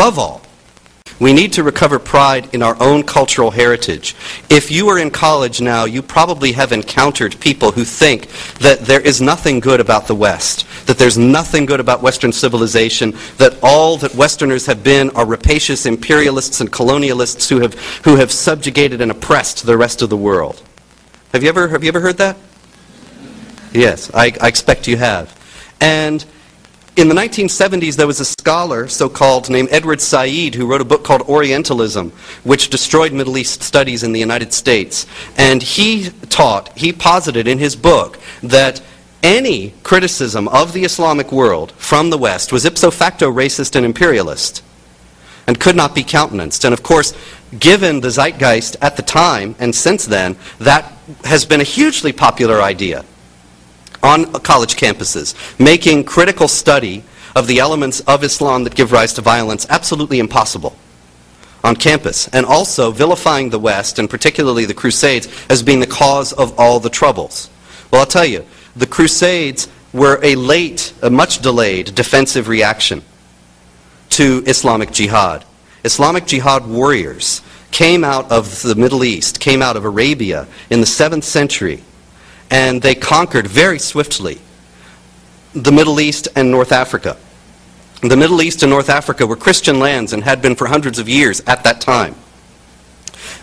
above all, we need to recover pride in our own cultural heritage. If you are in college now, you probably have encountered people who think that there is nothing good about the West, that there's nothing good about Western civilization, that all that Westerners have been are rapacious imperialists and colonialists who have subjugated and oppressed the rest of the world. Have you ever heard that? Yes, I expect you have. And in the 1970s, there was a scholar, so-called, named Edward Said, who wrote a book called Orientalism, which destroyed Middle East studies in the United States. And he posited in his book that any criticism of the Islamic world from the West was ipso facto racist and imperialist, and could not be countenanced. And of course, given the zeitgeist at the time and since then, that has been a hugely popular idea on college campuses, making critical study of the elements of Islam that give rise to violence absolutely impossible on campus, and also vilifying the West, and particularly the Crusades, as being the cause of all the troubles. Well, I'll tell you, the Crusades were a much delayed defensive reaction to Islamic Jihad. Islamic Jihad warriors came out of the Middle East, came out of Arabia in the 7th century, and they conquered very swiftly the Middle East and North Africa. The Middle East and North Africa were Christian lands and had been for hundreds of years at that time.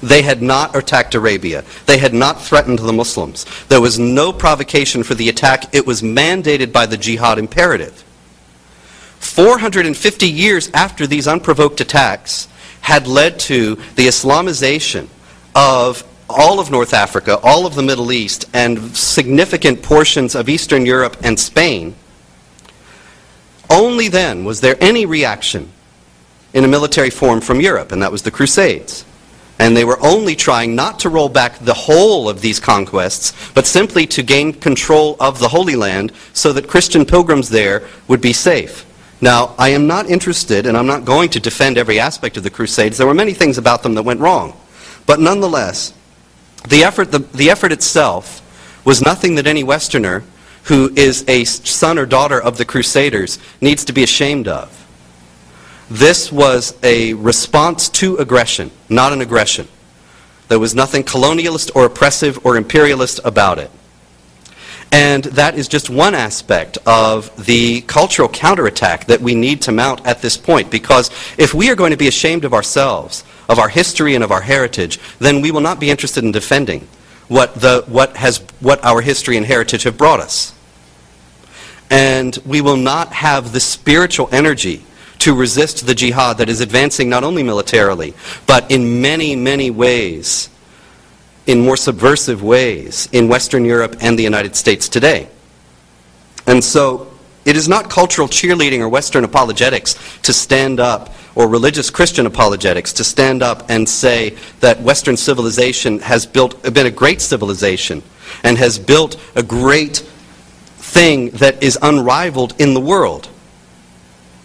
They had not attacked Arabia. They had not threatened the Muslims. There was no provocation for the attack. It was mandated by the jihad imperative. 450 years after these unprovoked attacks had led to the Islamization of all of North Africa, all of the Middle East, and significant portions of Eastern Europe and Spain, only then was there any reaction in a military form from Europe, and that was the Crusades. And they were only trying not to roll back the whole of these conquests, but simply to gain control of the Holy Land so that Christian pilgrims there would be safe. Now, I am not interested, and I'm not going to defend every aspect of the Crusades. There were many things about them that went wrong. But nonetheless, the effort itself was nothing that any Westerner who is a son or daughter of the Crusaders needs to be ashamed of. This was a response to aggression, not an aggression. There was nothing colonialist or oppressive or imperialist about it. And that is just one aspect of the cultural counterattack that we need to mount at this point, because if we are going to be ashamed of ourselves, of our history and of our heritage, then we will not be interested in defending what our history and heritage have brought us. And we will not have the spiritual energy to resist the jihad that is advancing not only militarily, but in many, many ways, in more subversive ways, in Western Europe and the United States today. And so, it is not cultural cheerleading or Western apologetics to stand up, or religious Christian apologetics to stand up and say that Western civilization has been a great civilization and has built a great thing that is unrivaled in the world.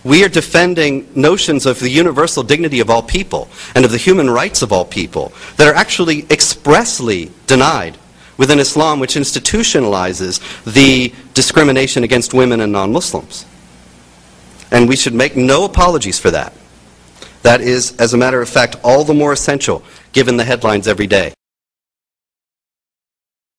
We are defending notions of the universal dignity of all people and of the human rights of all people that are actually expressly denied within Islam, which institutionalizes the discrimination against women and non-Muslims. And we should make no apologies for that. That is, as a matter of fact, all the more essential given the headlines every day.